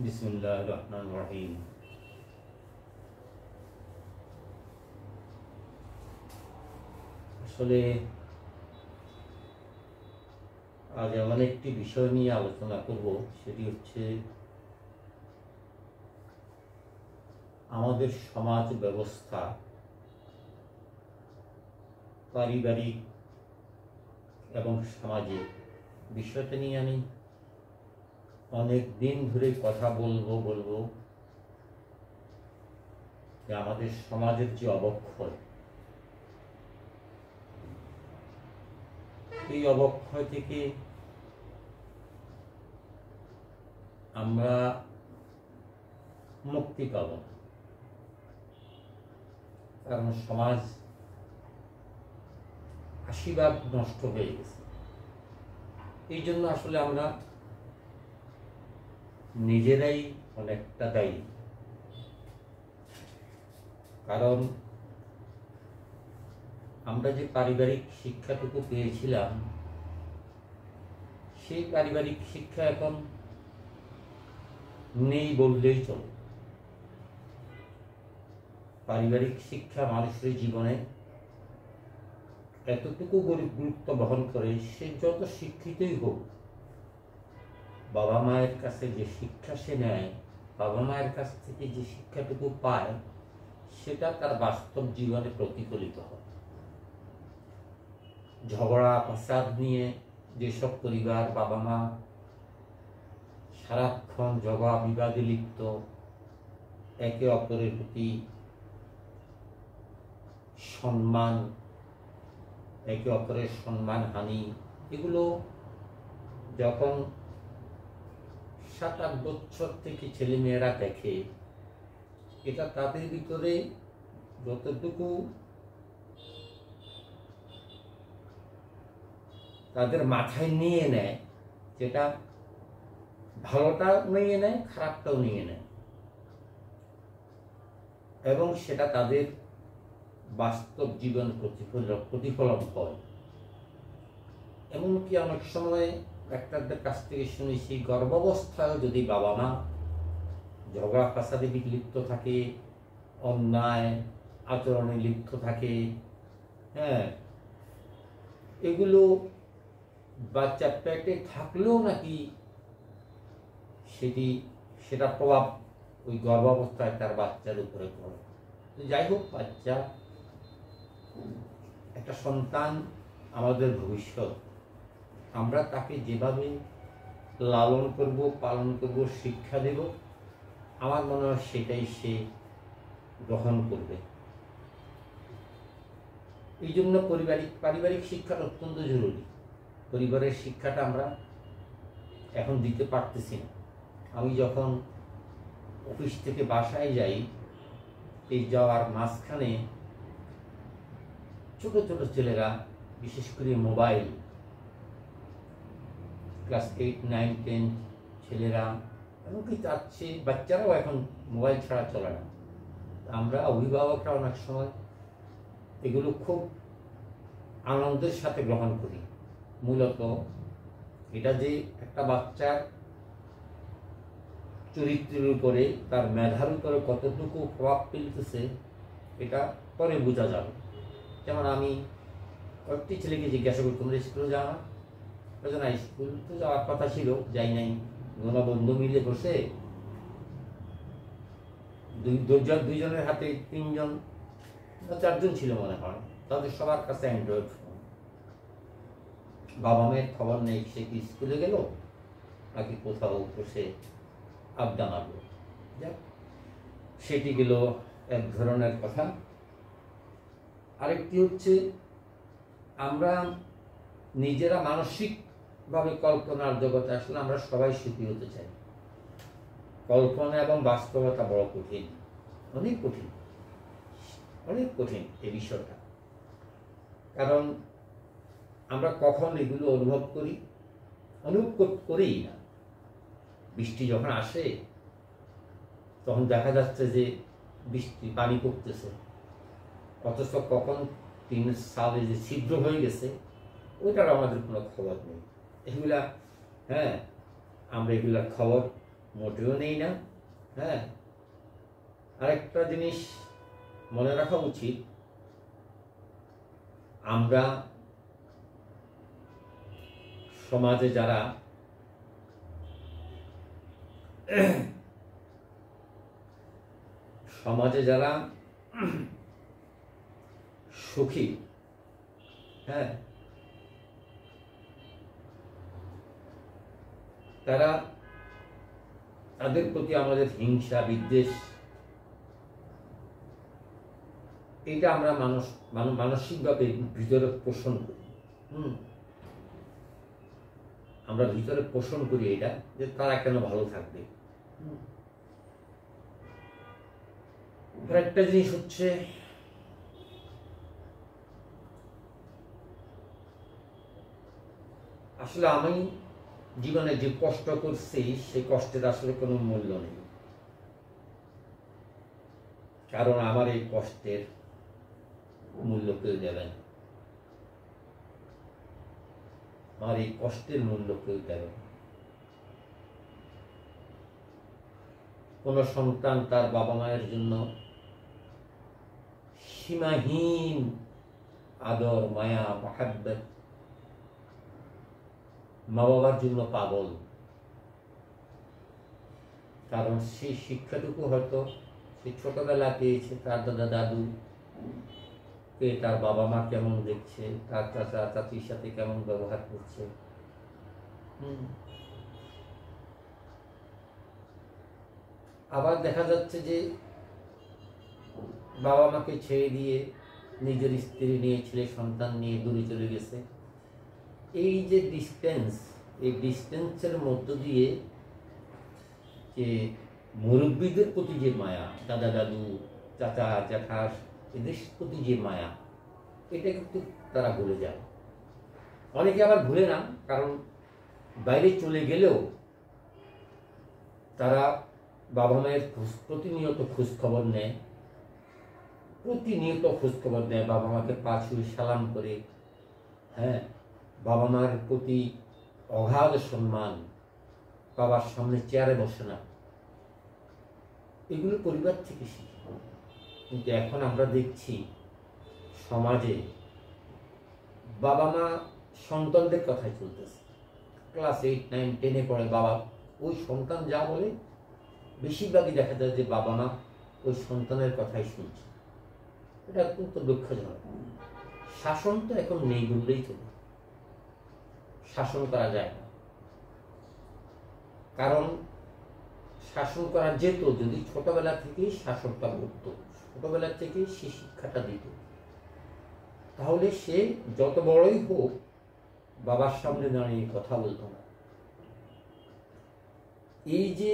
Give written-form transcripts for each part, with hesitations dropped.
বিসমিল্লাহির রহমানির রহিম। আসলে আজ এমন একটি বিষয় নিয়ে আলোচনা করব, সেটি হচ্ছে আমাদের সমাজ ব্যবস্থা, পারিবারিক এবং সামাজিক বিষয়টা নিয়ে আমি অনেক দিন ধরে কথা বলবো যে আমাদের সমাজের যে অবক্ষয়, এই অবক্ষয় থেকে আমরা মুক্তি পাব, কারণ সমাজ ৮০% নষ্ট হয়ে গেছে। এই জন্য আসলে আমরা নিজেরাই অনেকটা দায়ী। কারণ আমরা যে পারিবারিক শিক্ষাটুকু পেয়েছিলাম, সেই পারিবারিক শিক্ষা এখন নেই বললেই চলে। পারিবারিক শিক্ষা মানুষের জীবনে এতটুকু গুরুত্ব বহন করে, সে যত শিক্ষিতই হোক, বাবা মায়ের কাছে যে শিক্ষা সে নেয়, বাবা মায়ের কাছ থেকে যে শিক্ষাটুকু পায়, সেটা তার বাস্তব জীবনে প্রতিফলিত হয়। ঝগড়া ফাসাদ নিয়ে যেসব পরিবার, বাবা মা সারাক্ষণ ঝগড়া বিবাদে লিপ্ত, একে অপরের প্রতি একে অপরের সম্মান হানি, এগুলো যখন ৭-৮ বছর থেকে ছেলেমেয়েরা দেখে, এটা তাদের ভিতরে যতটুকু তাদের মাথায় নিয়ে নেয়, যেটা ভালোটাও নিয়ে নেয়, খারাপটাও নিয়ে নেয়, এবং সেটা তাদের বাস্তব জীবন প্রতিফলন হয়। এমনকি অনেক সময় ডাক্তারদের কাছ থেকে শুনেছি, গর্ভাবস্থায় যদি বাবা মা ঝগড়া ফাসাদে লিপ্ত থাকে, অন্যায় আচরণে লিপ্ত থাকে, এগুলো বাচ্চা পেটে থাকলেও নাকি সেটা প্রভাব ওই গর্ভাবস্থায় তার বাচ্চার উপরে পড়ে। যাই হোক, বাচ্চা একটা সন্তান আমাদের ভবিষ্যৎ। আমরা তাকে যেভাবে লালন করব, পালন করব, শিক্ষা দেব, আমার মনে হয় সেটাই সে গ্রহণ করবে। এই জন্য পারিবারিক শিক্ষাটা অত্যন্ত জরুরি। পরিবারের শিক্ষাটা আমরা এখন দিতে পারতেছি না। আমি যখন অফিস থেকে বাসায় যাই, এই যাওয়ার মাঝখানে ছোট ছোট ছেলেরা, বিশেষ করে মোবাইল, ক্লাস 8, 9, 10 ছেলেরা, এমনকি তার চেয়ে বাচ্চারাও এখন মোবাইল ছাড়া চলে না। আমরা অভিভাবকরা অনেক সময় এগুলো খুব আনন্দের সাথে গ্রহণ করি। মূলত এটা যে একটা বাচ্চার চরিত্রের উপরে, তার মেধার উপরে কতটুকু প্রভাব ফেলতেছে, এটা পরে বোঝা যাবে। যেমন আমি কয়েকটি ছেলেকে জিজ্ঞাসা করি, তোমরা স্কুলে যাও না? না, স্কুল তো যাওয়ার কথা ছিল, যাই নাই। বন্ধু মিলে বসে দুইজনের হাতে 3জন বা 4জন ছিল মনে হয়, তাদের সবার কাছে অ্যান্ড্রয়েড ফোন। বাবা মায়ের খবর নেই, সে কি স্কুলে গেল নাকি কোথাও বসে আড্ডা মারল। যাক, সেটি গেল এক ধরনের কথা। আরেকটি হচ্ছে, আমরা নিজেরা মানসিকভাবে কল্পনার জগতে আসলে আমরা সবাই সুখী হতে চাই। কল্পনা এবং বাস্তবতা বড় কঠিন, অনেক কঠিন এই বিষয়টা। কারণ আমরা কখন এগুলো অনুভব করি না। বৃষ্টি যখন আসে, তখন দেখা যাচ্ছে যে পানি পড়তেছে, অথচ কখন টিনের ছাদে যে ছিদ্র হয়ে গেছে, ওইটার আমাদের কোনো খবর নেই। এগুলা আমরা এগুলার খবর মোটেও নেই না। হ্যাঁ, আরেকটা জিনিস মনে রাখা উচিত, আমরা সমাজে যারা সুখী, হ্যাঁ, তাদের প্রতি আমাদের হিংসা বিদ্বেষ, এটা আমরা মানসিকভাবে ভিতরে পোষণ করি। আমরা ভিতরে পোষণ করি এটা, যে তারা কেন ভালো থাকবে। একটা জিনিস হচ্ছে, আসলে আমি জীবনে যে কষ্ট করছি সেই কষ্টের আসলে কোনো মূল্য নেই, কারণ আমার এই কষ্টের মূল্য কেউ দেবে না। আমার এই কষ্টের মূল্য কেউ দেবে না। কোনো সন্তান তার বাবা মায়ের জন্য সীমাহীন আদর, মায়া, মহাব্বত, মা বাবার জন্য পাগল, কারণ সেই শিক্ষাটুকু হয়তো সে ছোটবেলা পেয়েছে। তার দাদা দাদু কে তার বাবা মা কেমন দেখছে, তার চাচা চাচির সাথে কেমন ব্যবহার করছে। আবার দেখা যাচ্ছে যে বাবা মাকে ছেড়ে দিয়ে নিজের স্ত্রী নিয়ে, ছেলে সন্তান নিয়ে দূরে চলে গেছে। এই যে ডিস্টেন্স, এই ডিস্টেন্সের মধ্য দিয়ে যে মুরব্বীদের প্রতি যে মায়া, দাদা দাদু চাচা জ্যাঠা এদের প্রতি যে মায়া, এটা কিন্তু তারা ভুলে যায়। অনেকে আবার ভুলে না, কারণ বাইরে চলে গেলেও তারা বাবা মায়ের প্রতিনিয়ত খোঁজ খবর নেয়, বাবা মাকে পা ছুঁয়ে সালাম করে। হ্যাঁ, বাবা মার প্রতি অগাধ সম্মান, বাবার সামনে চেয়ারে বসে না, এগুলো পরিবার থেকে শিখি। কিন্তু এখন আমরা দেখছি সমাজে বাবা মা সন্তানদের কথাই চলতেছে। ক্লাস 8, 9, 10-এ পড়ে বাবা, ওই সন্তান যা বলে বেশিরভাগই দেখা যায় যে বাবা মা ওই সন্তানের কথাই শুনছে। এটা অত্যন্ত দুঃখজনক। শাসন তো এখন নেই বললেই চলে, শাসন করা যায় না। কারণ শাসন করা যেত যদি ছোটবেলা থেকেই শাসনটা করত, ছোটবেলা থেকেই সে শিক্ষাটা দিত, তাহলে সে যত বড়ই হোক বাবার সামনে দাঁড়িয়ে কথা বলতো না। এই যে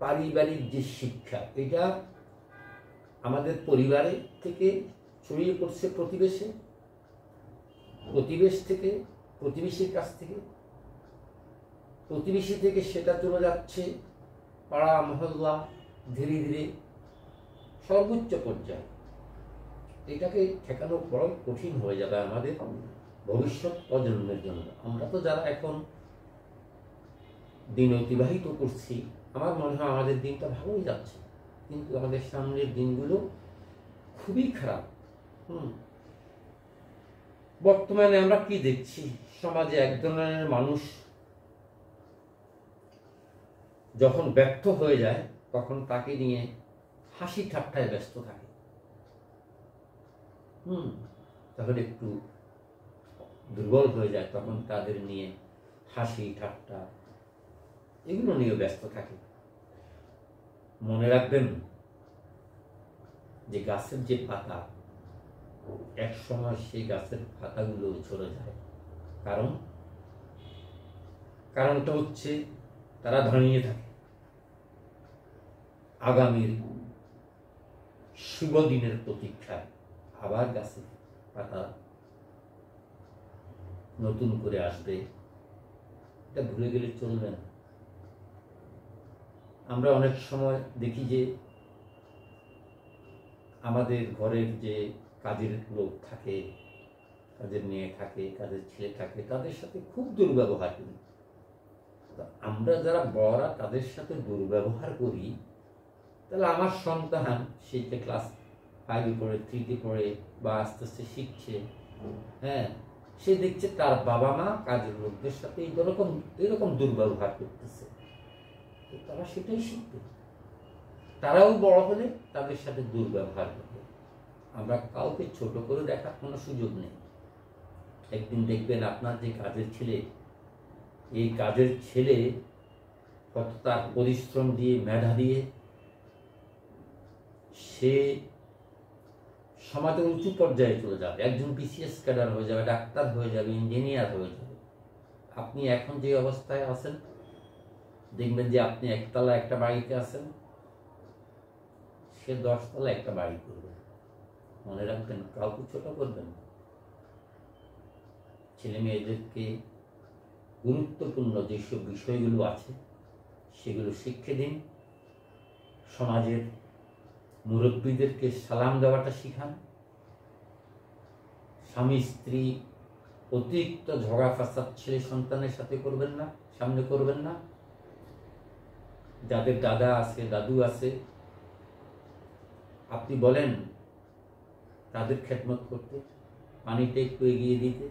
পারিবারিক যে শিক্ষা, এটা আমাদের পরিবারে থেকে ছড়িয়ে পড়ছে প্রতিবেশে, প্রতিবেশ থেকে প্রতিবেশীর কাছ থেকে, প্রতিবেশী থেকে সেটা চলে যাচ্ছে পাড়া মহল্লা, ধীরে ধীরে সর্বোচ্চ পর্যায়ে। এটাকে ঠেকানো বড় কঠিন হয়ে যাবে আমাদের ভবিষ্যৎ প্রজন্মের জন্য। আমরা তো যারা এখন দিন অতিবাহিত করছি, আমার মনে হয় আমাদের দিনটা ভালোই যাচ্ছে, কিন্তু আমাদের সামনের দিনগুলো খুবই খারাপ। বর্তমানে আমরা কি দেখছি, সমাজে এক ধরনের মানুষ যখন ব্যর্থ হয়ে যায় তখন তাকে নিয়ে হাসি ঠাট্টায় ব্যস্ত থাকে। তখন একটু দুর্বল হয়ে যায়, তখন তাদের নিয়ে হাসি ঠাট্টা এগুলো নিয়ে ব্যস্ত থাকে। মনে রাখবেন যে গাছের যে পাতা, এক সময় সেই গাছের পাতাগুলো ঝরে যায়। কারণটা হচ্ছে তারা দাঁড়িয়ে থাকে আগামীর শুভ দিনের প্রতীক্ষায়। আবার গাছের পাতা নতুন করে আসবে, এটা ভুলে গেলে চলবে না। আমরা অনেক সময় দেখি যে আমাদের ঘরের যে কাজের লোক থাকে, কাজের মেয়ে থাকে, কাজের ছেলে থাকে, তাদের সাথে খুব দুর্ব্যবহার করি। তো আমরা যারা বড়রা তাদের সাথে দুর্ব্যবহার করি, তাহলে আমার সন্তান সেটা ক্লাস 5-এ পড়ে, 3-তে পড়ে বা আস্তে আস্তে শিখছে, হ্যাঁ, সে দেখছে তার বাবা মা কাজের লোকদের সাথে এরকম দুর্ব্যবহার করতেছে, তো তারা সেটাই শিখবে। তারাও বড় হলে তাদের সাথে দুর্ব্যবহার করবে। আমরা কাউকে ছোট করে দেখার কোনো সুযোগ নেই। একদিন দেখবেন আপনার যে কাজের ছেলে, এই কাজের ছেলে কত তার পরিশ্রম দিয়ে, মেধা দিয়ে সে সমাজের উঁচু পর্যায়ে চলে যাবে, একজন বিসিএস ক্যাডার হয়ে যাবে, ডাক্তার হয়ে যাবে, ইঞ্জিনিয়ার হয়ে যাবে। আপনি এখন যে অবস্থায় আছেন, দেখবেন যে আপনি একতলা একটা বাড়িতে আছেন, সে 10 তলা একটা বাড়ি করবে। মনে রাখবেন, কাউকে ছোট করবেন না। ছেলে মেয়েদেরকে গুরুত্বপূর্ণ যেসব বিষয়গুলো আছে সেগুলো শিক্ষা দিন। সমাজের মুরব্বীদেরকে সালাম দেওয়াটা শিখান। স্বামী স্ত্রী অতিরিক্ত ঝগড়া ফাসাদ ছেলে সন্তানের সাথে করবেন না, সামনে করবেন না। যাদের দাদা আছে, দাদু আছে, আপনি বলেন তাদের খেদমত করতে, পানিটা একটু এগিয়ে দিতে।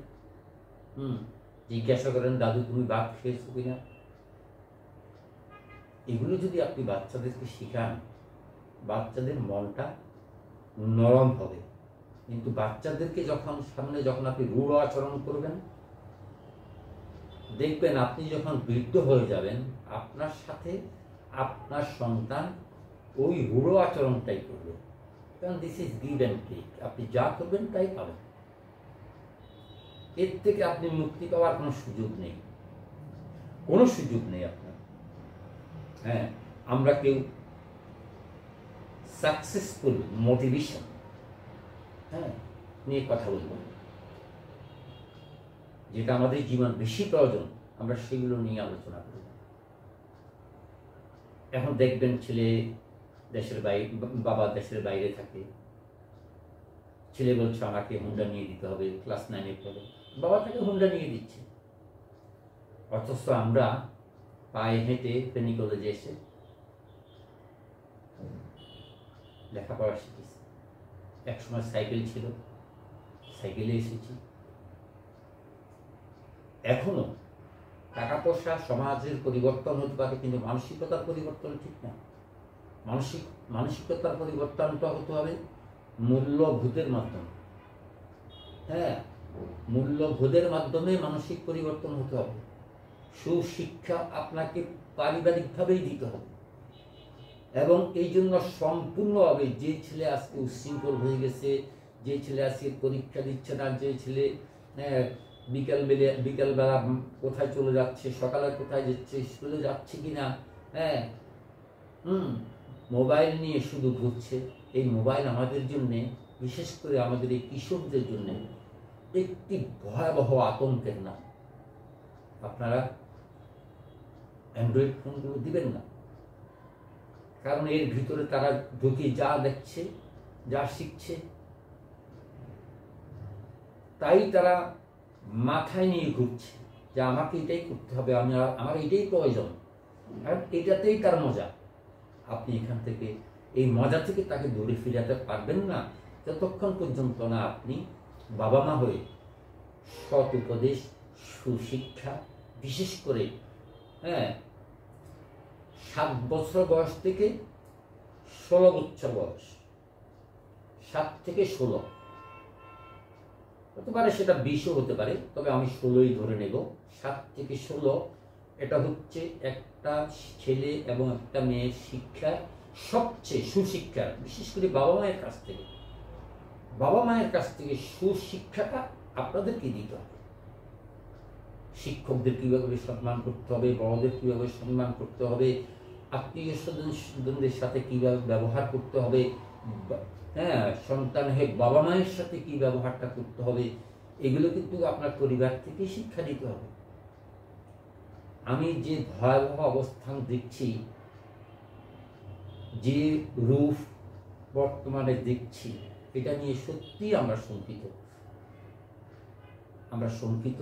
জিজ্ঞাসা করেন, দাদু তুমি ভাত খেয়েছো কিনা। এগুলো যদি আপনি বাচ্চাদেরকে শিখান, বাচ্চাদের মনটা নরম হবে। কিন্তু বাচ্চাদেরকে যখন আপনি রূঢ় আচরণ করবেন, দেখবেন আপনি যখন বৃদ্ধ হয়ে যাবেন, আপনার সাথে আপনার সন্তান ওই রূঢ় আচরণটাই করবে। কারণ this is give and take. আপনি যা করবেন তাই পাবেন। এর থেকে আপনি মুক্তি পাওয়ার কোনো সুযোগ নেই, কোনো সুযোগ নেই আপনার। হ্যাঁ, আমরা কেউ সাকসেসফুল মোটিভেশন নিয়ে কথা বলব, যেটা আমাদের জীবন বেশি প্রয়োজন, আমরা সেগুলো নিয়ে আলোচনা করব। এখন দেখবেন ছেলে দেশের বাইরে, বাবা দেশের বাইরে থাকে, ছেলে বলছে আমাকে হুন্ডা নিয়ে দিতে হবে, ক্লাস 9-এ পড়ে, বাবা তাকে হুন্ডা নিয়ে দিচ্ছে। অথচ আমরা পায়ে হেঁটে ফেনী কলেজে এসে লেখাপড়া শিখেছি। একসময় সাইকেল ছিল, সাইকেলে এসেছি। এখনো টাকা পয়সা সমাজের পরিবর্তন হতে পারে, কিন্তু মানসিকতার পরিবর্তন ঠিক না। মানসিকতার পরিবর্তনটা হতে হবে মূল্যবোধের মাধ্যমে। হ্যাঁ, মূল্যবোধের মাধ্যমে মানসিক পরিবর্তন হতে হবে। সুশিক্ষা আপনাকে পারিবারিকভাবেই দিতে হবে। এবং এই জন্য সম্পূর্ণভাবে, যে ছেলে আজকে উচ্ছৃঙ্খল হয়ে গেছে, যে ছেলে আজকে পরীক্ষা দিচ্ছে না, যে ছেলে বিকালবেলা কোথায় চলে যাচ্ছে, সকালে কোথায় যাচ্ছে, স্কুলে যাচ্ছে কিনা, হ্যাঁ, মোবাইল নিয়ে শুধু ঘুরছে, এই মোবাইল আমাদের জন্যে, বিশেষ করে আমাদের এই কিশোরদের জন্য একটি ভয়াবহ আতঙ্কের নাম। আপনারা অ্যান্ড্রয়েড ফোনগুলো দিবেন না, কারণ এর ভিতরে তারা ঢুকে যা দেখছে, যা শিখছে, তাই তারা মাথায় নিয়ে ঘুরছে যে আমাকে এটাই করতে হবে, আমার এটাই প্রয়োজন, আর এটাতেই তার মজা। আপনি এখান থেকে, এই মজা থেকে তাকে দূরে ফিরাতে পারবেন না যতক্ষণ পর্যন্ত না আপনি বাবা মা হয়ে সৎ উপদেশ, সুশিক্ষা, বিশেষ করে 7 বছর বয়স থেকে 16 বছর বয়স, 7 থেকে 16 হতে পারে, সেটা 20ও হতে পারে, তবে আমি 16ই ধরে নেব। 7 থেকে 16 এটা হচ্ছে একটা ছেলে এবং একটা মেয়ের শিক্ষা, সবচেয়ে সুশিক্ষা, বিশেষ করে বাবা মায়ের কাছ থেকে সুশিক্ষাটা আপনাদেরকে দিতে হবে। শিক্ষকদের কিভাবে সম্মান করতে হবে, বড়দের কিভাবে সম্মান করতে হবে, আত্মীয় স্বজনদের সাথে কিভাবে ব্যবহার করতে হবে, সন্তান হয়ে বাবা মায়ের সাথে কি ব্যবহারটা করতে হবে, এগুলো কিন্তু আপনার পরিবার থেকে শিক্ষা দিতে হবে। আমি যে ভয়াবহ অবস্থান দেখছি, যে রূপ বর্তমানে দেখছি, এটা নিয়ে সত্যি আমরা শঙ্কিত।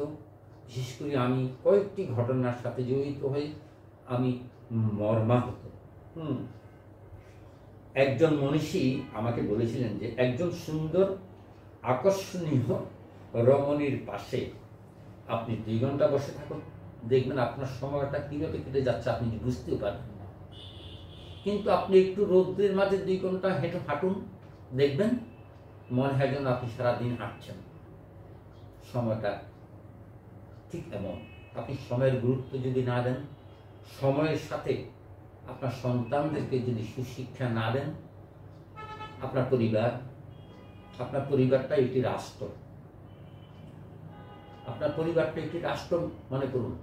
বিশেষ করে আমি কয়েকটি ঘটনার সাথে জড়িত হয়ে আমি মর্মাহত। একজন মনীষী আমাকে বলেছিলেন যে একজন সুন্দর আকর্ষণীয় রমণীর পাশে আপনি 2 ঘন্টা বসে থাকুন, দেখবেন আপনার সময়টা কীভাবে কেটে যাচ্ছে আপনি বুঝতেও পারবেন না। কিন্তু আপনি একটু রৌদ্রের মাঝে 2 ঘন্টা হাঁটুন, দেখবেন মনে হয় যেন আপনি সারাদিন হাঁটছেন। সময়টা ঠিক এমন। আপনি সময়ের গুরুত্ব যদি না দেন, সময়ের সাথে আপনার সন্তানদেরকে যদি সুশিক্ষা না দেন, আপনার পরিবারটা একটি রাষ্ট্র। আপনার পরিবারটা একটি রাষ্ট্র মনে করুন।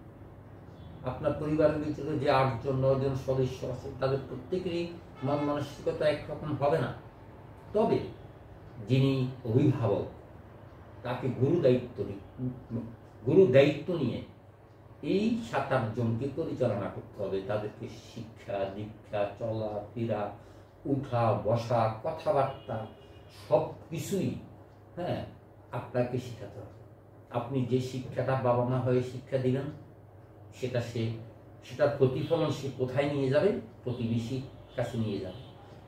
আপনার পরিবারের ভিতরে যে 8 জন 9 জন সদস্য আছে তাদের প্রত্যেকেরই মন মানসিকতা একরকম হবে না। তবে যিনি অভিভাবক তাকে গুরু দায়িত্ব নিয়ে এই 7-8 জনকে পরিচালনা করতে হবে। তাদেরকে শিক্ষা দীক্ষা, চলা ফেরা, উঠা বসা, কথাবার্তা সব কিছুই আপনাকে শেখাতে হবে। আপনি যে শিক্ষাটা বাবা মা হয়ে শিক্ষা দিলেন সেটার প্রতিফলন সে কোথায় নিয়ে যাবে? প্রতিবেশীর কাছে নিয়ে যাবে।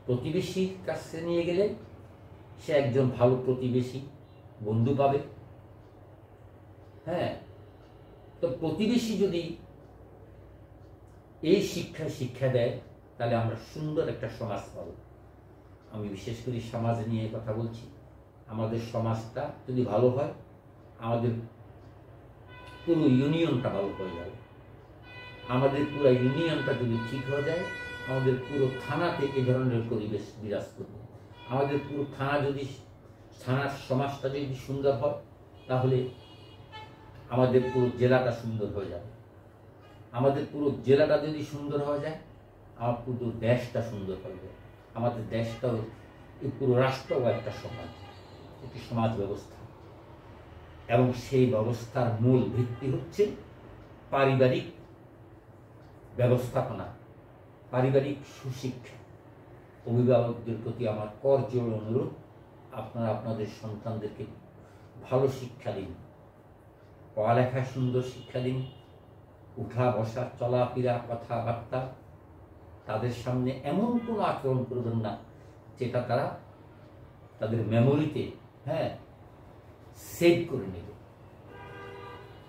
প্রতিবেশীর কাছে নিয়ে গেলে সে একজন ভালো প্রতিবেশী বন্ধু পাবে। তো প্রতিবেশী যদি এই শিক্ষা দেয় তাহলে আমরা সুন্দর একটা সমাজ পাব। আমি বিশেষ করে সমাজ নিয়ে কথা বলছি। আমাদের সমাজটা যদি ভালো হয়, আমাদের পুরো ইউনিয়নটা ভালো হয়ে যাবে। আমাদের পুরো ইউনিয়নটা যদি ঠিক হয়ে যায়, আমাদের পুরো থানাতে এই ধরনের পরিবেশ বিরাজ করবে। আমাদের পুরো থানার সমাজটা যদি সুন্দর হয়, তাহলে আমাদের পুরো জেলাটা সুন্দর হয়ে যাবে। আমাদের পুরো জেলাটা যদি সুন্দর হয়ে যায়, আমার পুরো দেশটা সুন্দর হয়ে যায়। আমাদের দেশটাও, এই পুরো রাষ্ট্রও একটা সমাজ, একটি সমাজ ব্যবস্থা। এবং সেই ব্যবস্থার মূল ভিত্তি হচ্ছে পারিবারিক ব্যবস্থাপনা, পারিবারিক সুশিক্ষা। অভিভাবকদের প্রতি আমার করজোড় অনুরোধ, আপনারা আপনাদের সন্তানদেরকে ভালো শিক্ষা দিন, পড়ালেখায় সুন্দর শিক্ষা দিন, উঠা বসা চলাফেরা কথাবার্তা, তাদের সামনে এমন কোনো আচরণ করবেন না যেটা তারা তাদের মেমোরিতে সেভ করে নেবে।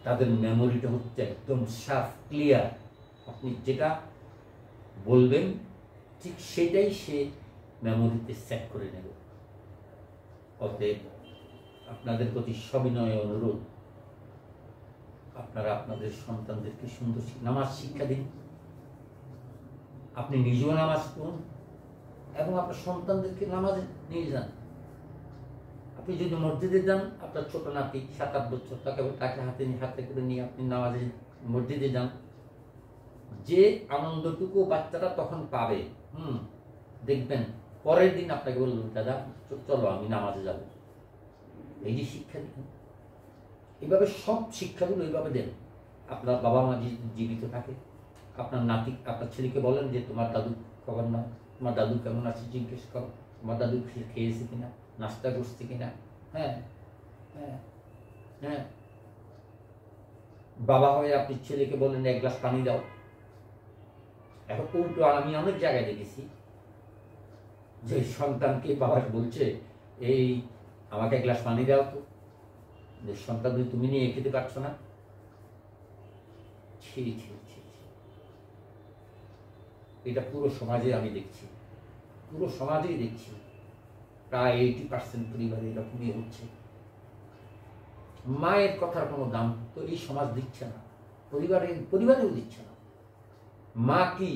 তাদের মেমোরিটা হচ্ছে একদম সাফ ক্লিয়ার। আপনি যেটা বলবেন ঠিক সেটাই সে মেমোরিতে সেভ করে নেবে। অতএব আপনাদের প্রতি সবিনয় অনুরোধ, আপনারা আপনাদের সন্তানদেরকে সুন্দর নামাজ শিক্ষা দিন। আপনি নিজেও নামাজ পড়ুন এবং আপনার সন্তানদেরকে নামাজে নিয়ে যান। আপনি যদি মসজিদে যান, আপনার ছোট নাতি 7-8 বছর, তাকে হাতে করে নিয়ে আপনি মসজিদে যান, যে আনন্দটুকু বাচ্চারা তখন পাবে, দেখবেন পরের দিন আপনাকে বলবেন, দাদা চলো আমি নামাজে যাব। এই যে শিক্ষা দিন, এইভাবে সব শিক্ষাগুলো এইভাবে দেন। আপনার বাবা মা যদি জীবিত থাকে, আপনার ছেলেকে বলেন যে তোমার দাদু খবর না, তোমার দাদু কেমন আছে জিজ্ঞেস করো, তোমার দাদু খেয়েছে কিনা, নাস্তা করছে কিনা। বাবা হয়ে আপনি ছেলেকে বলেন 1 গ্লাস পানি দাও। এখন উল্টো আমি অনেক জায়গায় দেখেছি যে সন্তানকে বাবা বলছে, এই আমাকে 1 গ্লাস পানি দাও তো, যে সন্তান তুমি নিয়ে খেতে পারছো না। এটা পুরো সমাজে আমি দেখছি, পুরো সমাজেই দেখছি, প্রায় 80% পরিবারে এরকমই হচ্ছে। মায়ের কথার কোনো দাম তো এই সমাজ দিচ্ছে না, পরিবারেও দিচ্ছে না। মা কি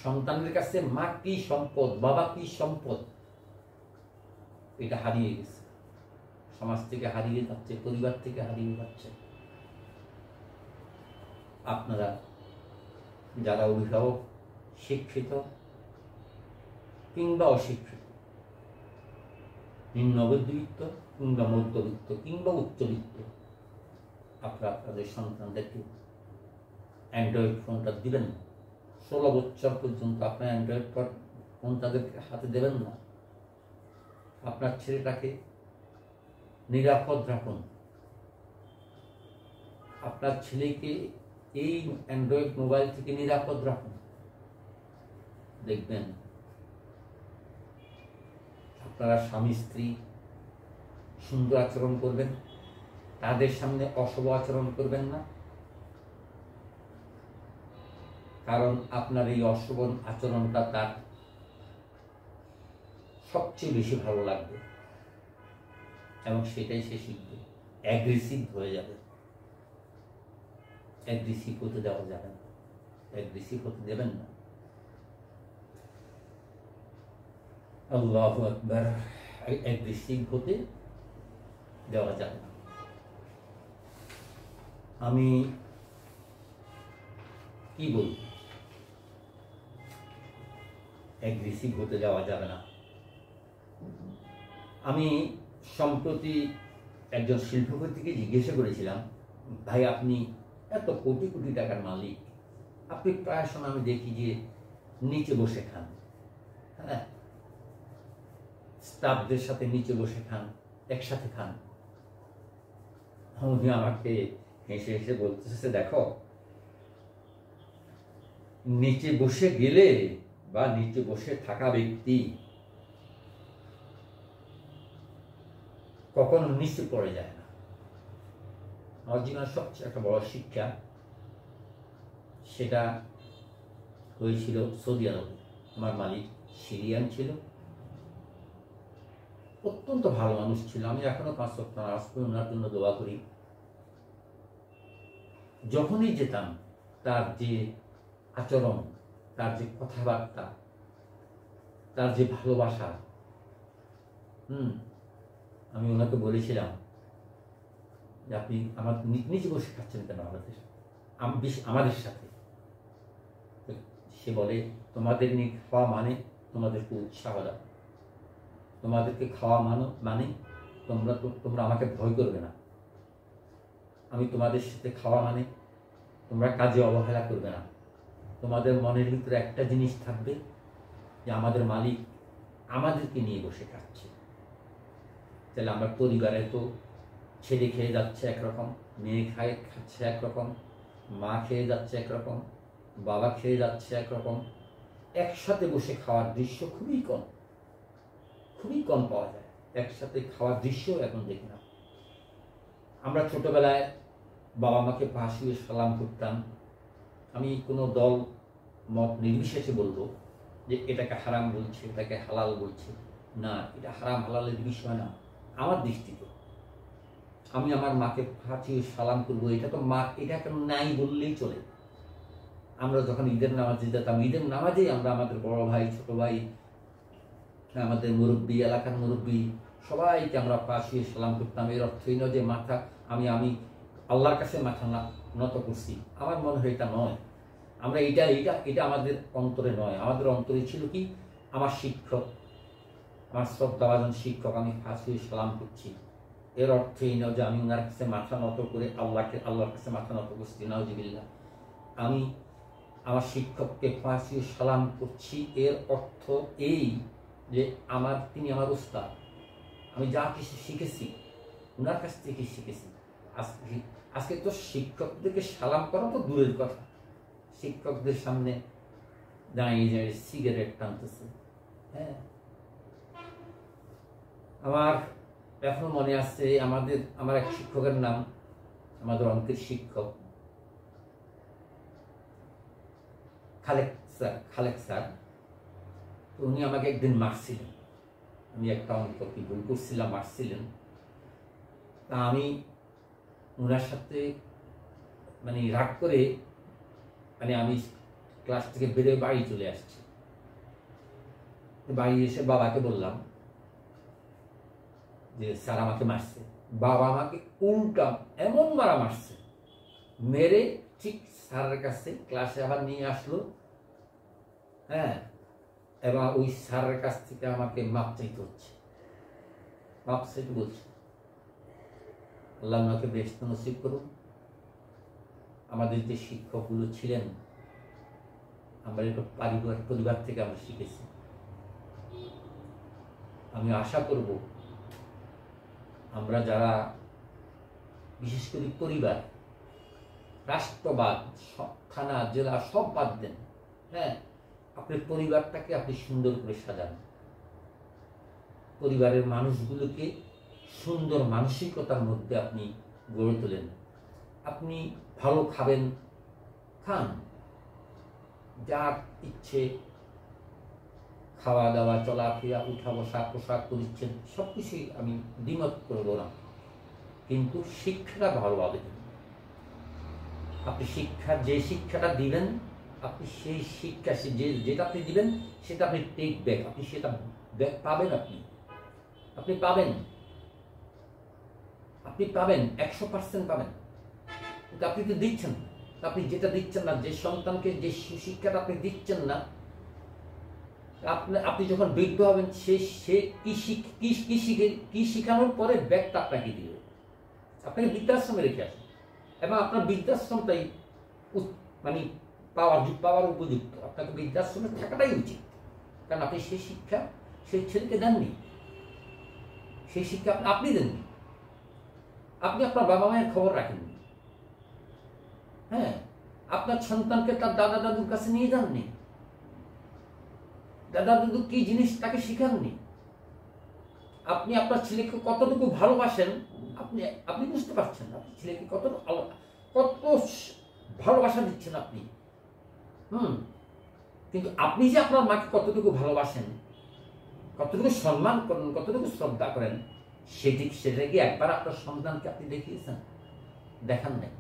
সন্তানের কাছে, মা কি সম্পদ, বাবা কি সম্পদ, এটা হারিয়ে গেছে। সমাজ থেকে হারিয়ে যাচ্ছে, পরিবার থেকে হারিয়ে যাচ্ছে। আপনারা যারা অভিভাবক, শিক্ষিত কিংবা অশিক্ষিত, নিম্ন মধ্যবিত্ত কিংবা মধ্যবিত্ত কিংবা উচ্চবিত্ত, আপনারা আপনাদের সন্তানদেরকে অ্যান্ড্রয়েড ফোনটা দিবেন না। 16 বছর পর্যন্ত আপনার অ্যান্ড্রয়েড ফোন তাদেরকে হাতে দেবেন না। আপনার ছেলেটাকে নিরাপদ রাখুন। আপনার ছেলেকে এই অ্যান্ড্রয়েড মোবাইল থেকে নিরাপদ রাখুন। দেখবেন আপনারা স্বামী স্ত্রী সুন্দর আচরণ করবেন, তাদের সামনে অশুভ আচরণ করবেন না। কারণ আপনার এই অশুভ আচরণটা তার সবচেয়ে বেশি ভালো লাগবে এবং সেটাই সে শিখবে। অ্যাগ্রেসিভ হয়ে যাবে। অ্যাগ্রেসিভ হতে দেওয়া যাবে না, অ্যাগ্রেসিভ হতে দেবেন না। আল্লাহু আকবার। অ্যাগ্রেসিভ হতে দেওয়া যাবে না। আমি কি বলব, অ্যাগ্রেসিভ হতে দেওয়া যাবে না। আমি সম্প্রতি একজন শিল্পপতিকে জিজ্ঞাসা করেছিলাম, ভাই আপনি এত কোটি কোটি টাকার মালিক, আপনি প্রায় সময় আমি দেখি যে নিচে বসে খান, হ্যাঁ, স্টাফদের সাথে নিচে বসে খান, একসাথে খান। উনি আমাকে হেসে হেসে বলতেছে, দেখো নিচে বসে গেলে বা নিচে বসে থাকা ব্যক্তি কখনো নিচে পড়ে যায় না। আমার জীবনের সবচেয়ে একটা বড় শিক্ষা সেটা হয়েছিল সৌদি আরবে। আমার মালিক সিরিয়ান ছিল, অত্যন্ত ভালো মানুষ ছিল। আমি এখনো 5 ওয়াক্ত নামাজ পড়ি, ওনার জন্য দোয়া করি। যখনই যেতাম তার যে আচরণ, তার যে কথাবার্তা, তার যে ভালোবাসা, আমি ওনাকে বলেছিলাম যে আপনি আমার নিচে বসে খাচ্ছেন কেন আমাদের সাথে। সে বলে, তোমাদের নিয়ে খাওয়া মানে তোমাদেরকে উৎসাহ দাও, তোমাদেরকে খাওয়া মানে তোমরা আমাকে ভয় করবে না। আমি তোমাদের সাথে খাওয়া মানে তোমরা কাজে অবহেলা করবে না। তোমাদের মনের ভিতরে একটা জিনিস থাকবে যে আমাদের মালিক আমাদেরকে নিয়ে বসে খাচ্ছে। তাহলে আমরা পরিবারে তো ছেলে খেয়ে যাচ্ছে একরকম, মেয়ে খাচ্ছে একরকম, মা খেয়ে যাচ্ছে একরকম, বাবা খেয়ে যাচ্ছে একরকম। একসাথে বসে খাওয়ার দৃশ্য খুবই কম পাওয়া যায়। একসাথে খাওয়ার দৃশ্য এখন দেখি না। আমরা ছোটবেলায় বাবা মাকে পা ছুঁয়ে সালাম করতাম। আমি কোনো দল মত নির্বিশেষে বলবো যে এটাকে হারাম বলছে, এটাকে হালাল বলছে, না, এটা হারাম হালালের বিষয় না। আমার দৃষ্টিতে আমি আমার মাকে পা ছুঁয়ে সালাম করবো, এটা তো মা, এটা কেন নাই বললেই চলে। আমরা যখন ঈদের নামাজে যেতাম, ঈদের নামাজেই আমরা আমাদের বড় ভাই, ছোট ভাই, আমাদের মুরব্বী, এলাকার মুরব্বী সবাইকে আমরা পা ছুঁয়ে সালাম করতাম। এর অর্থই নয় যে মাথা আমি আল্লাহর কাছে মাথা নত করছি। আমার মনে হয় এটা নয়। আমরা এটা আমাদের অন্তরে নয়। আমাদের অন্তরে ছিল কি, আমার শিক্ষক, আমার শ্রদ্ধাভাজন শিক্ষক, আমি পা ছুঁয়ে সালাম করছি। এর অর্থই নয় যে আমি ওনার কাছে মাথা নত করে আল্লাহর কাছে মাথা নত করছি, নাউজুবিল্লাহ। আমি আমার শিক্ষককে পা ছুঁয়ে সালাম করছি, এর অর্থ এই যে তিনি আমার উস্তাদ। আমি যা কিছু শিখেছি ওনার কাছ থেকে শিখেছি। আজকে তো শিক্ষকদেরকে সালাম করা তো দূরের কথা, শিক্ষকদের সামনে দাঁড়িয়ে সিগারেট টানতেছে। হ্যাঁ, আমার এখনো মনে আছে আমার এক শিক্ষকের নাম, আমাদের অঙ্কের শিক্ষক খালেক স্যার। তো উনি আমাকে একদিন মারছিলেন। আমি একটা অঙ্ক কি ভুল করছিলাম, মারছিলেন। তা আমি ওনার সাথে রাগ করে আমি ক্লাস থেকে বেরোয় বাড়ি চলে আসছি। বাড়ি এসে বাবাকে বললাম যে স্যার আমাকে মারছে। বাবা আমাকে উল্টা এমন মারছে, মেরে ঠিক স্যারের কাছে ক্লাসে আবার নিয়ে আসলো। হ্যাঁ, এবং ওই স্যারের কাছ থেকে আমাকে মাপ চাইতে হচ্ছে, মাপ চাইতে বলছে। আল্লাহ ওনাকে বেহেশত নসিব করুন। আমাদের যে শিক্ষকগুলো ছিলেন, আমরা একটা পরিবার থেকে আমরা শিখেছি। আমি আশা করব আমরা যারা বিশেষ করে পরিবার, রাষ্ট্রবাদ, থানা জেলা সব বাদ দেন। হ্যাঁ, আপনার পরিবারটাকে আপনি সুন্দর করে সাজান, পরিবারের মানুষগুলোকে সুন্দর মানসিকতার মধ্যে আপনি গড়ে তোলেন। আপনি ভালো খাবেন, খান, যার ইচ্ছে খাওয়া দাওয়া, চলাফেরা, উঠা বসা, পোশাক পরিচ্ছদ সব কিছুই আমি দ্বিমত করবো না, কিন্তু শিক্ষাটা ভালোভাবে দিন। আপনি যে শিক্ষাটা দিবেন, আপনি সেই শিক্ষা যেটা আপনি দিবেন সেটা আপনি টেক ব্যাক, আপনি সেটা পাবেন, আপনি পাবেন, আপনি পাবেন, 100% পাবেন। কিন্তু আপনি তো দিচ্ছেন না। আপনি যেটা দিচ্ছেন না, যে সন্তানকে যে শিক্ষাটা আপনি দিচ্ছেন না, আপনি যখন বৃদ্ধ হবেন সে কি শিখানোর পরে ব্যাগটা আপনাকে দিবে। আপনাকে বৃদ্ধাশ্রমে রেখে আসেন, এবং আপনার বৃদ্ধাশ্রমটাই মানে পাওয়ার উপযুক্ত। আপনাকে বৃদ্ধাশ্রমে থাকাটাই উচিত, কারণ আপনি সেই শিক্ষা সেই ছেলেকে দেননি, সেই শিক্ষা আপনি দেননি। আপনি আপনার বাবা মায়ের খবর রাখেননি। হ্যাঁ, আপনার সন্তানকে তার দাদা দাদুর কাছে নিয়ে যাননি, দাদা দাদু কি জিনিস তাকে শিখাননি। আপনি আপনার ছেলেকে কতটুকু ভালোবাসেন আপনি বুঝতে পারছেন। আপনি ছেলেকে কত ভালোবাসা দিচ্ছেন আপনি। কিন্তু আপনি যে আপনার মাকে কতটুকু ভালোবাসেন, কতটুকু সম্মান করেন, কতটুকু শ্রদ্ধা করেন, সেটা কি একবার আপনার সন্তানকে আপনি দেখিয়েছেন? দেখান নাই।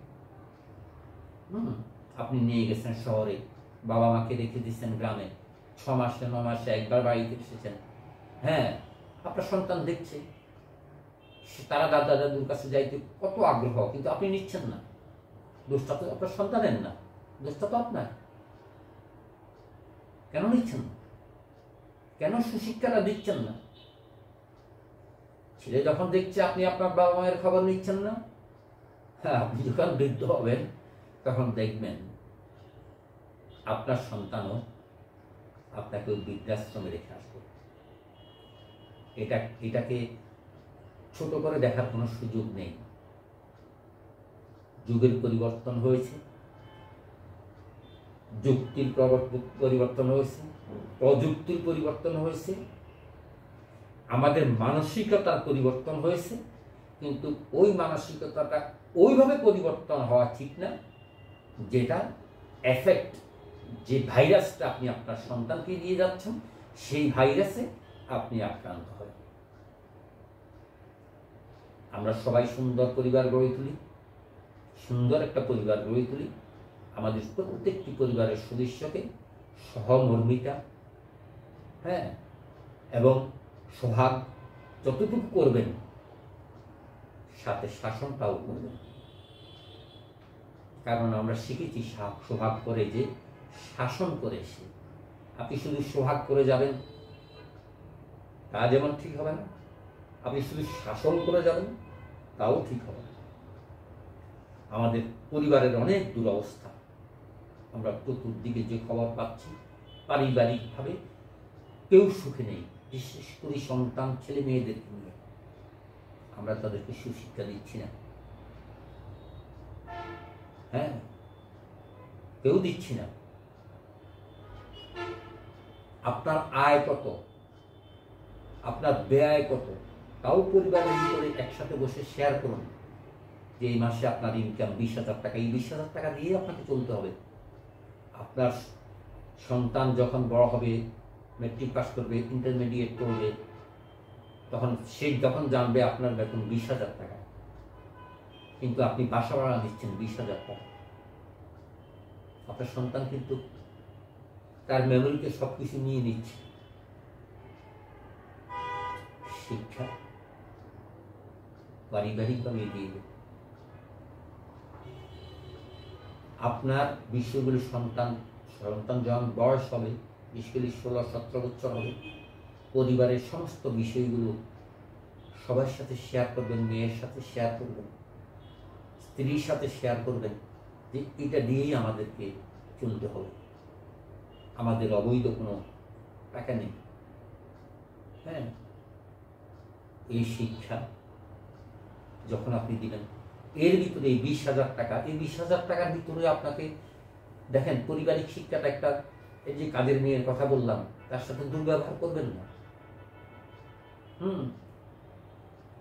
আপনি নিয়ে গেছেন শহরে, বাবা মাকে রেখে দিচ্ছেন গ্রামে, 6 মাসে 9 মাসে একবার বাড়িতে এসেছেন। হ্যাঁ, আপনার সন্তান দেখছে, তারা দাদা দাদুর কাছে যাইতে কত আগ্রহ, কিন্তু আপনি নিচ্ছেন না। দোষটা তো আপনার সন্তানের না, দোষটা তো আপনার। কেন নিচ্ছেন না? কেন সুশিক্ষাটা দিচ্ছেন না? ছেলে যখন দেখছে আপনি আপনার বাবা মায়ের খবর নিচ্ছেন না, হ্যাঁ, আপনি যখন বৃদ্ধ হবেন তখন দেখবেন আপনার সন্তানও আপনাকে বৃদ্ধাশ্রমে রেখে আসবে। এটাকে ছোট করে দেখার কোনো সুযোগ নেই। যুগের পরিবর্তন হয়েছে, যুক্তির পরিবর্তন হয়েছে, প্রযুক্তির পরিবর্তন হয়েছে, আমাদের মানসিকতার পরিবর্তন হয়েছে, কিন্তু ওই মানসিকতাটা ওইভাবে পরিবর্তন হওয়া ঠিক না যেটা এফেক্ট, যে ভাইরাসটা আপনি আপনার সন্তানকে দিয়ে যাচ্ছেন সেই ভাইরাসে আপনি আক্রান্ত হবেন। আমরা সবাই সুন্দর পরিবার গড়ে তুলি, সুন্দর একটা পরিবার গড়ে তুলি। আমাদের প্রত্যেকটি পরিবারের সদস্যকে সহমর্মিতা, হ্যাঁ, এবং সোহাগ যতটুকু করবেন, সাথে শাসনটাও করবেন। কারণ আমরা শিখেছি সোহাগ করে যে শাসন করে সে। আপনি শুধু সোহাগ করে যাবেন তা যেমন ঠিক হবে না, আপনি শুধু শাসন করে যাবেন তাও ঠিক হবে না। আমাদের পরিবারের অনেক দুরবস্থা, আমরা চতুর্দিকে যে খবর পাচ্ছি, পারিবারিকভাবে কেউ সুখে নেই, বিশেষ করে সন্তান ছেলে মেয়েদেরকে নিয়ে। আমরা তাদেরকে সুশিক্ষা দিচ্ছি না, হ্যাঁ, কেউ দিচ্ছি না। আপনার আয় কত, আপনার ব্যয় কত, তাও পরিবারের ভিতরে একসাথে বসে শেয়ার করুন। যে এই মাসে আপনার ইনকাম 20,000 টাকা, এই 20,000 টাকা দিয়ে আপনাকে চলতে হবে। আপনার সন্তান যখন বড় হবে, মেট্রিক পাস করবে, ইন্টারমিডিয়েট করবে, তখন সে যখন জানবে আপনার বেতন 20,000 টাকা, কিন্তু আপনি বাসা ভাড়া দিচ্ছেন 20,000 টাকা, আপনার সন্তান কিন্তু তার মেমোরিতে সবকিছু নিয়ে নিচ্ছে। শিক্ষা পারিবারিকভাবে এগিয়ে দেবে। আপনার বিষয়গুলি সন্তান যখন বয়স হবে, বিশেষ করে 16-17 বছর হবে, পরিবারের সমস্ত বিষয়গুলো সবার সাথে শেয়ার করবেন, মেয়ের সাথে শেয়ার করবেন, স্ত্রীর সাথে শেয়ার করবেন, যে এটা দিয়েই আমাদেরকে চলতে হবে, আমাদের অবৈধ কোনো টাকা নেই। হ্যাঁ, এই শিক্ষা যখন আপনি দিবেন এর ভিতরে 20,000 টাকা, এই 20,000 টাকার ভিতরে আপনাকে দেখেন পারিবারিক শিক্ষাটা একটা, এই যে কাজের মেয়ের কথা বললাম, তার সাথে দুর্ব্যবহার করবেন না।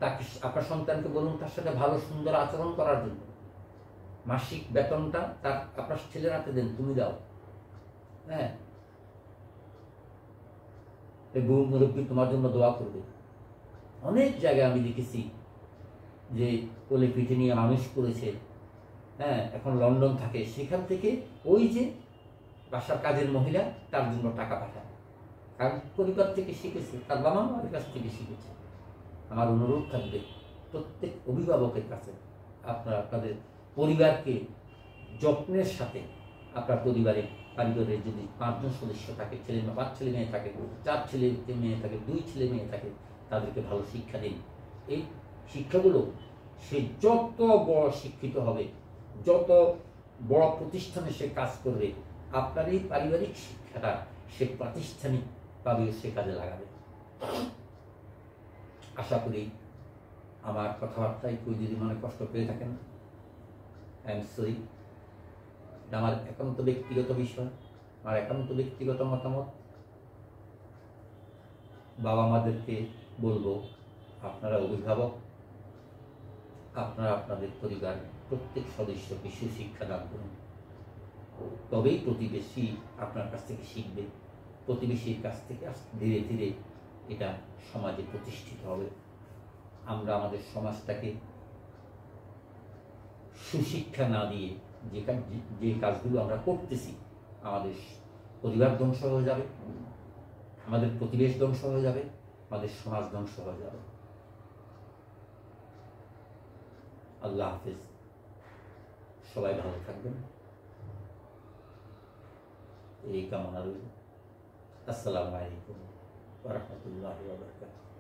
তাকে, আপনার সন্তানকে বলুন তার সাথে ভালো সুন্দর আচরণ করার জন্য। মাসিক বেতনটা তার আপনার ছেলের হাতে দেন, তুমি দাও। হ্যাঁ, এই বউ মুরব্বী তোমার জন্য দোয়া করবে। অনেক জায়গায় আমি দেখেছি যে কোলে পিঠে নিয়ে মানুষ করেছে, হ্যাঁ, এখন লন্ডন থাকে, সেখান থেকে ওই যে বাসার কাজের মহিলা তার জন্য টাকা পাঠায়, কারণ পরিবার থেকে শিখেছে, তার বাবা মায়ের কাছ থেকে শিখেছে। আমার অনুরোধ থাকবে প্রত্যেক অভিভাবকের কাছে, আপনারা আপনাদের পরিবারকে যত্নের সাথে, আপনার পরিবারের যদি 5 জন সদস্য থাকে, 5 ছেলে মেয়ে থাকে, 4 ছেলে মেয়ে থাকে, 2 ছেলে মেয়ে থাকে, তাদেরকে ভালো শিক্ষা দিন। এই শিক্ষাগুলো সে যত বড় শিক্ষিত হবে, যত বড় প্রতিষ্ঠানে সে কাজ করবে, আপনার এই পারিবারিক শিক্ষাটা সে প্রাতিষ্ঠানিকভাবে সে কাজে লাগাবে। আশা করি আমার কথাবার্তায় কেউ যদি মনে কষ্ট পেয়ে থাকেন, আই এম সরি। আমার একান্ত ব্যক্তিগত বিষয়, আমার একান্ত ব্যক্তিগত মতামত। বাবা মাদেরকে বলবো, আপনারা অভিভাবক, আপনারা আপনাদের পরিবার প্রত্যেক সদস্যকে সুশিক্ষা দান করুন, তবেই প্রতিবেশী আপনার কাছ থেকে শিখবে, প্রতিবেশীর কাছ থেকে ধীরে ধীরে এটা সমাজে প্রতিষ্ঠিত হবে। আমরা আমাদের সমাজটাকে সুশিক্ষা না দিয়ে যে কাজগুলো আমরা করতেছি, আমাদের পরিবার ধ্বংস হয়ে যাবে, আমাদের প্রতিবেশ ধ্বংস হয়ে যাবে, আমাদের সমাজ ধ্বংস হয়ে যাবে। আল্লাহ হাফেজ, সবাই ভালো থাকবেন, এই কামনা রইল। আসসালামু আলাইকুম ওয়া রাহমাতুল্লাহি ওয়া বারাকাতুহু।